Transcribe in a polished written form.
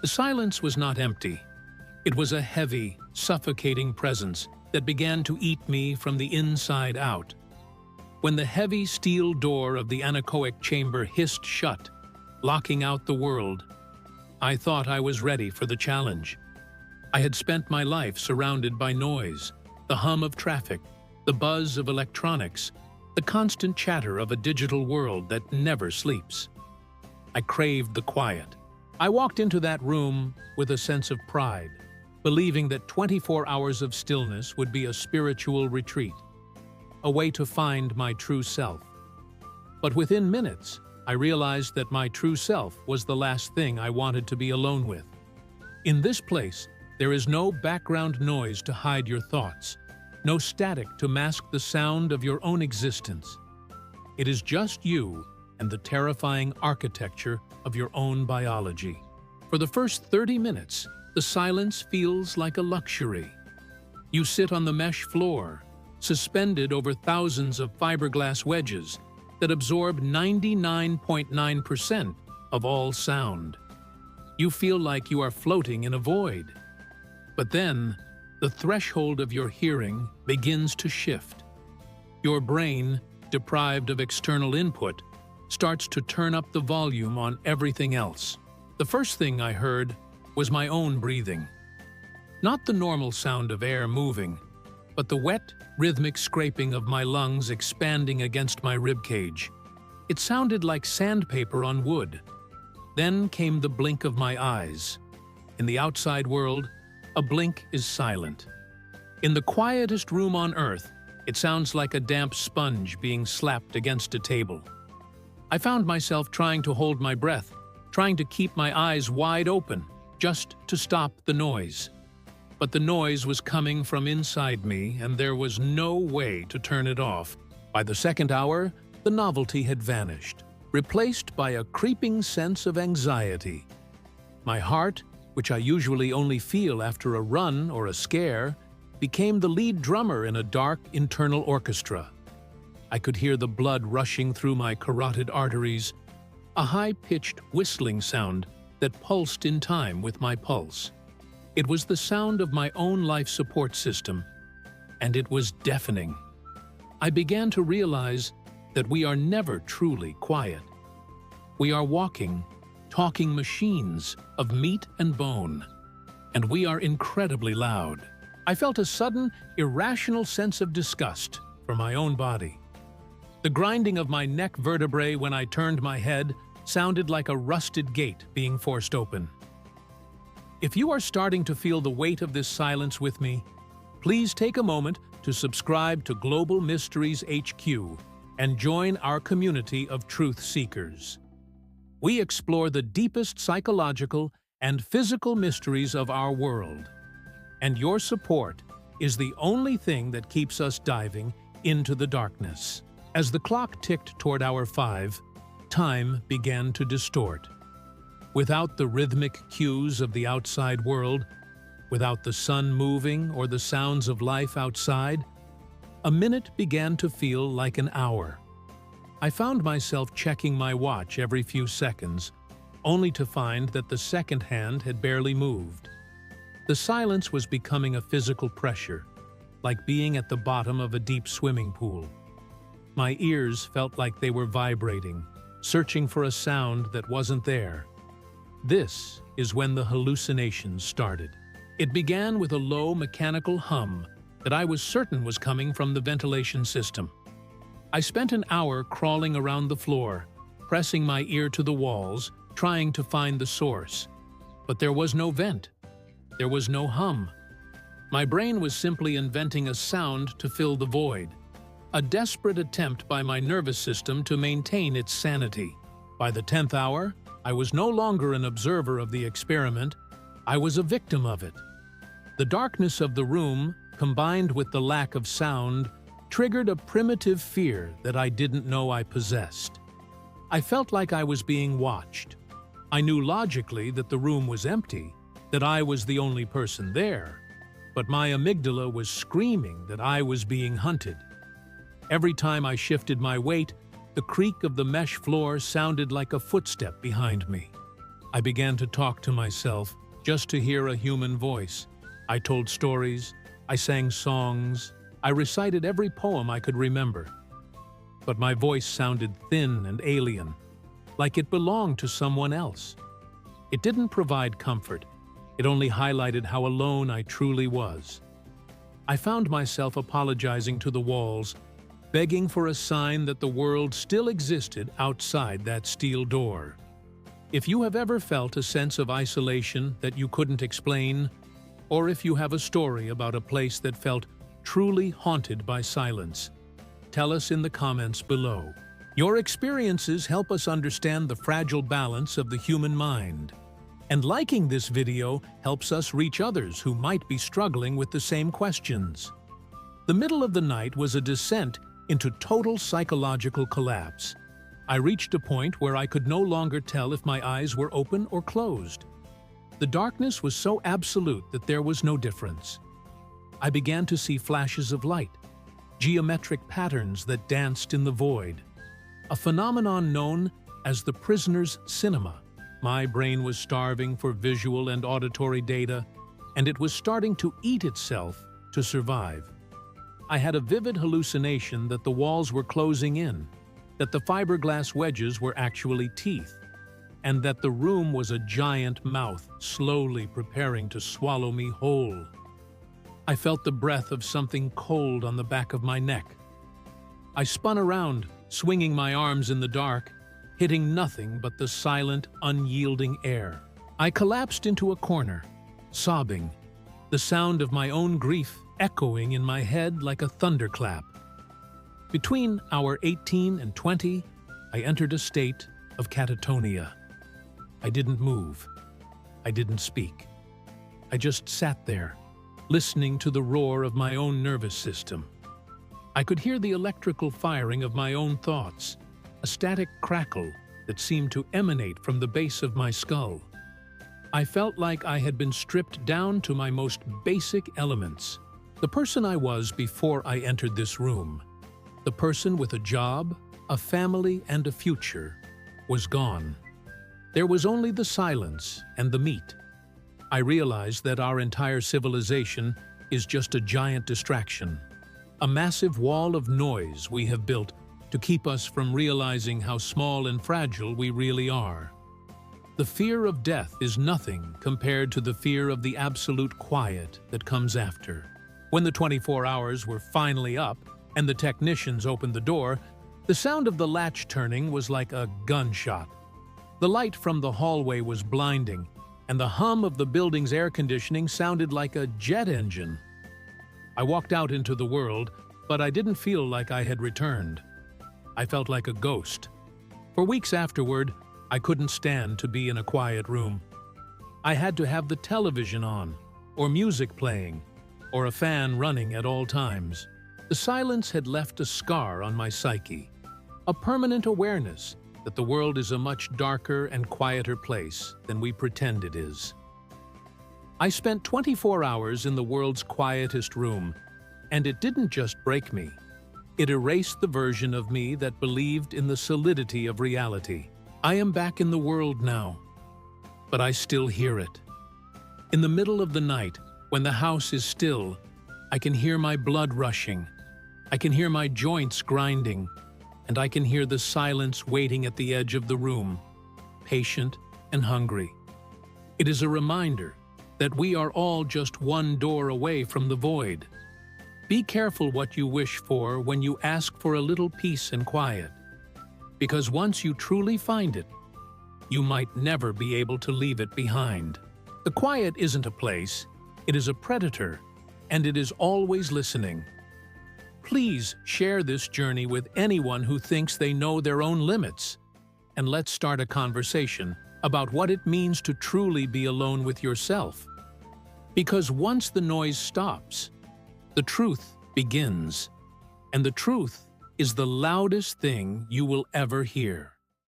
The silence was not empty. It was a heavy, suffocating presence that began to eat me from the inside out. When the heavy steel door of the anechoic chamber hissed shut, locking out the world, I thought I was ready for the challenge. I had spent my life surrounded by noise, the hum of traffic, the buzz of electronics, the constant chatter of a digital world that never sleeps. I craved the quiet. I walked into that room with a sense of pride, believing that 24 hours of stillness would be a spiritual retreat, a way to find my true self. But within minutes, I realized that my true self was the last thing I wanted to be alone with. In this place, there is no background noise to hide your thoughts, no static to mask the sound of your own existence. It is just you and the terrifying architecture of your own biology. For the first 30 minutes, the silence feels like a luxury. You sit on the mesh floor, suspended over thousands of fiberglass wedges that absorb 99.9% of all sound. You feel like you are floating in a void. But then, the threshold of your hearing begins to shift. Your brain, deprived of external input, starts to turn up the volume on everything else. The first thing I heard was my own breathing. Not the normal sound of air moving, but the wet, rhythmic scraping of my lungs expanding against my ribcage. It sounded like sandpaper on wood. Then came the blink of my eyes. In the outside world, a blink is silent. In the quietest room on earth, it sounds like a damp sponge being slapped against a table. I found myself trying to hold my breath, trying to keep my eyes wide open, just to stop the noise. But the noise was coming from inside me, and there was no way to turn it off. By the second hour, the novelty had vanished, replaced by a creeping sense of anxiety. My heart, which I usually only feel after a run or a scare, became the lead drummer in a dark internal orchestra. I could hear the blood rushing through my carotid arteries, a high-pitched whistling sound that pulsed in time with my pulse. It was the sound of my own life support system, and it was deafening. I began to realize that we are never truly quiet. We are walking, talking machines of meat and bone, and we are incredibly loud. I felt a sudden, irrational sense of disgust for my own body. The grinding of my neck vertebrae when I turned my head sounded like a rusted gate being forced open. If you are starting to feel the weight of this silence with me, please take a moment to subscribe to Global Mysteries HQ and join our community of truth seekers. We explore the deepest psychological and physical mysteries of our world, and your support is the only thing that keeps us diving into the darkness. As the clock ticked toward hour 5, time began to distort. Without the rhythmic cues of the outside world, without the sun moving or the sounds of life outside, a minute began to feel like an hour. I found myself checking my watch every few seconds, only to find that the second hand had barely moved. The silence was becoming a physical pressure, like being at the bottom of a deep swimming pool. My ears felt like they were vibrating, searching for a sound that wasn't there. This is when the hallucinations started. It began with a low mechanical hum that I was certain was coming from the ventilation system. I spent an hour crawling around the floor, pressing my ear to the walls, trying to find the source. But there was no vent. There was no hum. My brain was simply inventing a sound to fill the void, a desperate attempt by my nervous system to maintain its sanity. By the 10th hour, I was no longer an observer of the experiment, I was a victim of it. The darkness of the room, combined with the lack of sound, triggered a primitive fear that I didn't know I possessed. I felt like I was being watched. I knew logically that the room was empty, that I was the only person there, but my amygdala was screaming that I was being hunted. Every time I shifted my weight, the creak of the mesh floor sounded like a footstep behind me. I began to talk to myself just to hear a human voice. I told stories, I sang songs, I recited every poem I could remember. But my voice sounded thin and alien, like it belonged to someone else. It didn't provide comfort, it only highlighted how alone I truly was. I found myself apologizing to the walls, begging for a sign that the world still existed outside that steel door. If you have ever felt a sense of isolation that you couldn't explain, or if you have a story about a place that felt truly haunted by silence, tell us in the comments below. Your experiences help us understand the fragile balance of the human mind. And liking this video helps us reach others who might be struggling with the same questions. The middle of the night was a descent into total psychological collapse. I reached a point where I could no longer tell if my eyes were open or closed. The darkness was so absolute that there was no difference. I began to see flashes of light, geometric patterns that danced in the void, a phenomenon known as the prisoner's cinema. My brain was starving for visual and auditory data, and it was starting to eat itself to survive. I had a vivid hallucination that the walls were closing in, that the fiberglass wedges were actually teeth, and that the room was a giant mouth slowly preparing to swallow me whole. I felt the breath of something cold on the back of my neck. I spun around, swinging my arms in the dark, hitting nothing but the silent, unyielding air. I collapsed into a corner, sobbing, the sound of my own grief echoing in my head like a thunderclap. Between hour 18 and 20, I entered a state of catatonia. I didn't move. I didn't speak. I just sat there, listening to the roar of my own nervous system. I could hear the electrical firing of my own thoughts, a static crackle that seemed to emanate from the base of my skull. I felt like I had been stripped down to my most basic elements. The person I was before I entered this room, the person with a job, a family, and a future, was gone. There was only the silence and the meat. I realized that our entire civilization is just a giant distraction, a massive wall of noise we have built to keep us from realizing how small and fragile we really are. The fear of death is nothing compared to the fear of the absolute quiet that comes after. When the 24 hours were finally up and the technicians opened the door, the sound of the latch turning was like a gunshot. The light from the hallway was blinding, and the hum of the building's air conditioning sounded like a jet engine. I walked out into the world, but I didn't feel like I had returned. I felt like a ghost. For weeks afterward, I couldn't stand to be in a quiet room. I had to have the television on, or music playing, or a fan running at all times. The silence had left a scar on my psyche, a permanent awareness that the world is a much darker and quieter place than we pretend it is. I spent 24 hours in the world's quietest room, and it didn't just break me. It erased the version of me that believed in the solidity of reality. I am back in the world now, but I still hear it. In the middle of the night, when the house is still, I can hear my blood rushing. I can hear my joints grinding, and I can hear the silence waiting at the edge of the room, patient and hungry. It is a reminder that we are all just one door away from the void. Be careful what you wish for when you ask for a little peace and quiet, because once you truly find it, you might never be able to leave it behind. The quiet isn't a place, it is a predator, and it is always listening. Please share this journey with anyone who thinks they know their own limits, and let's start a conversation about what it means to truly be alone with yourself. Because once the noise stops, the truth begins, and the truth is the loudest thing you will ever hear.